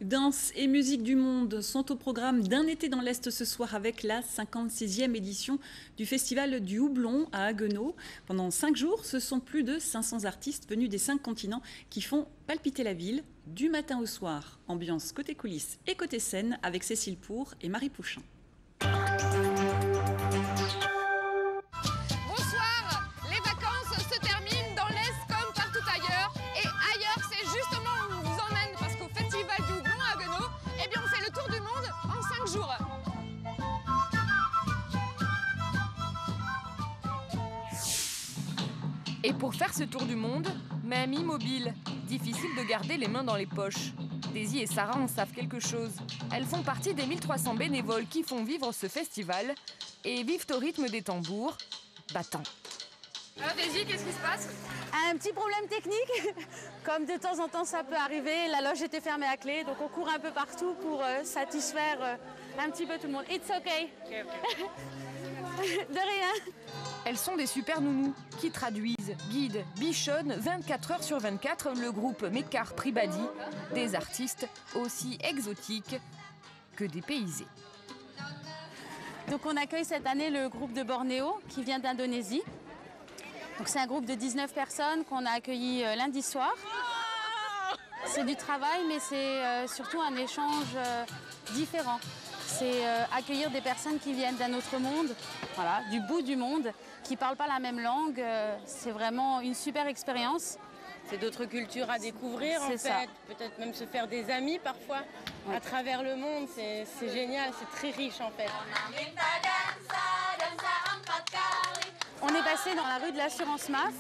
Danse et musique du monde sont au programme d'un été dans l'Est ce soir avec la 56e édition du Festival du Houblon à Haguenau. Pendant 5 jours, ce sont plus de 500 artistes venus des 5 continents qui font palpiter la ville du matin au soir. Ambiance côté coulisses et côté scène avec Cécile Pour et Marie Pouchin. Bonsoir, les vacances se terminent dans l'Est comme partout ailleurs. Et ailleurs, c'est justement où on vous emmène parce qu'au Festival du Houblon à Haguenau, eh bien on fait le tour du monde en 5 jours. Et pour faire ce tour du monde, même immobile, difficile de garder les mains dans les poches. Daisy et Sarah en savent quelque chose. Elles font partie des 1300 bénévoles qui font vivre ce festival et vivent au rythme des tambours battants. Alors Daisy, qu'est-ce qui se passe? Un petit problème technique, comme de temps en temps ça peut arriver, la loge était fermée à clé, donc on court un peu partout pour satisfaire un petit peu tout le monde. It's okay. De rien. Elles sont des super nounous qui traduisent, guident, bichonnent 24 heures sur 24 le groupe Mekar Pribadi, des artistes aussi exotiques que dépaysés. Donc on accueille cette année le groupe de Bornéo qui vient d'Indonésie. Donc c'est un groupe de 19 personnes qu'on a accueilli lundi soir. C'est du travail mais c'est surtout un échange différent. C'est accueillir des personnes qui viennent d'un autre monde, voilà, du bout du monde, qui ne parlent pas la même langue. C'est vraiment une super expérience. C'est d'autres cultures à découvrir en fait, peut-être même se faire des amis parfois à travers le monde, c'est génial, c'est très riche en fait. On est passé dans la rue de l'assurance MAF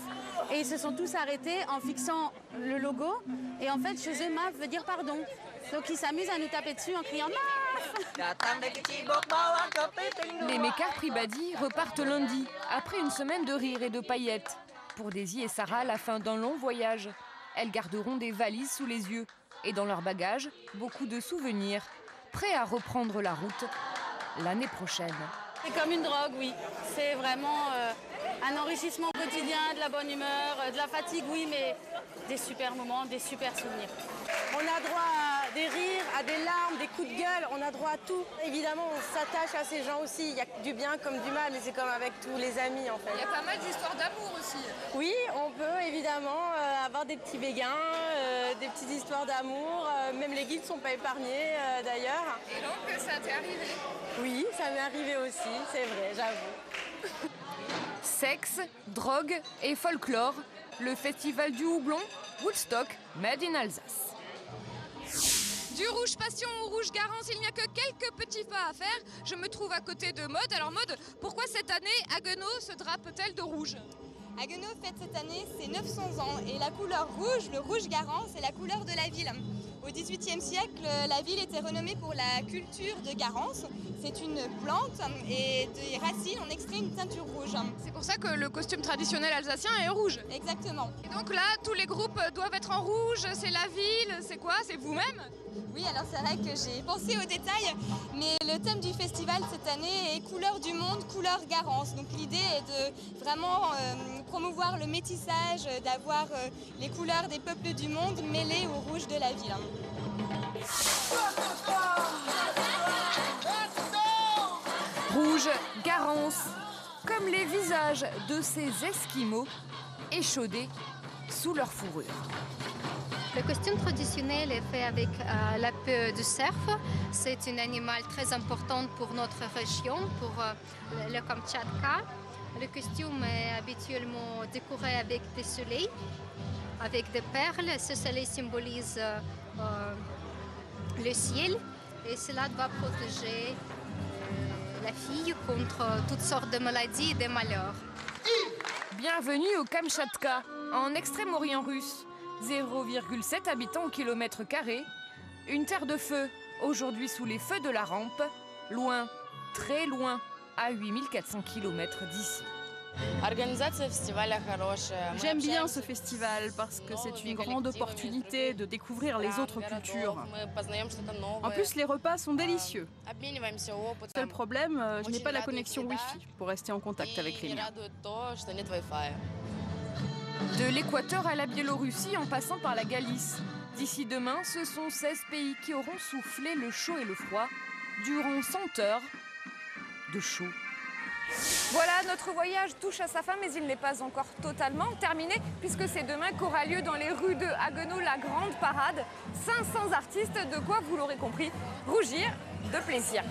et ils se sont tous arrêtés en fixant le logo et en fait chez eux MAF veut dire pardon. Donc ils s'amusent à nous taper dessus en criant MAF. Les Mekar Pribadi repartent lundi, après une semaine de rire et de paillettes. Pour Daisy et Sarah, la fin d'un long voyage. Elles garderont des valises sous les yeux et dans leur bagage, beaucoup de souvenirs, prêts à reprendre la route l'année prochaine. C'est comme une drogue, oui. C'est vraiment un enrichissement quotidien, de la bonne humeur, de la fatigue, oui, mais des super moments, des super souvenirs. On a droit à des rires, à des larmes, des coups de gueule, on a droit à tout. Évidemment, on s'attache à ces gens aussi. Il y a du bien comme du mal, mais c'est comme avec tous les amis en fait. Il y a pas mal d'histoires d'amour aussi. Oui, on peut évidemment avoir des petits béguins, des petites histoires d'amour. Même les guides ne sont pas épargnés d'ailleurs. Et donc ça t'est arrivé? Oui, ça m'est arrivé aussi, c'est vrai, j'avoue. Sexe, drogue et folklore, le festival du Houblon, Woodstock, Made in Alsace. Du Rouge Passion au Rouge Garance, il n'y a que quelques petits pas à faire. Je me trouve à côté de Maud. Alors Maud, pourquoi cette année Haguenau se drape-t-elle de rouge? Haguenau fête cette année ses 900 ans et la couleur rouge, le rouge garant, c'est la couleur de la ville. Au XVIIIe siècle, la ville était renommée pour la culture de Garance. C'est une plante et des racines on extrait une teinture rouge. C'est pour ça que le costume traditionnel alsacien est rouge. Exactement. Et donc là, tous les groupes doivent être en rouge, c'est la ville, c'est quoi? C'est vous-même? Oui, alors c'est vrai que j'ai pensé aux détails, mais le thème du festival cette année est couleur du monde, couleur Garance. Donc l'idée est de vraiment promouvoir le métissage, d'avoir les couleurs des peuples du monde mêlées au rouge de la ville. Rouge, Garance, comme les visages de ces Esquimaux échaudés sous leur fourrure. Le costume traditionnel est fait avec la peau du cerf. C'est un animal très important pour notre région, pour le Kamtchatka. Le costume est habituellement décoré avec des soleils, avec des perles. Ce soleil symbolise le ciel et cela doit protéger la fille contre toutes sortes de maladies et de malheurs. Bienvenue au Kamtchatka, en Extrême-Orient russe. 0,7 habitants au kilomètre carré. Une terre de feu, aujourd'hui sous les feux de la rampe. Loin, très loin, à 8400 km d'ici. J'aime bien ce festival parce que c'est une grande opportunité de découvrir les autres cultures. En plus, les repas sont délicieux. Seul problème, je n'ai pas la connexion Wi-Fi pour rester en contact avec les miens. De l'Équateur à la Biélorussie en passant par la Galice. D'ici demain, ce sont 16 pays qui auront soufflé le chaud et le froid durant 100 heures de chaud. Voilà, notre voyage touche à sa fin, mais il n'est pas encore totalement terminé, puisque c'est demain qu'aura lieu dans les rues de Haguenau la grande parade. 500 artistes, de quoi, vous l'aurez compris, rougir de plaisir.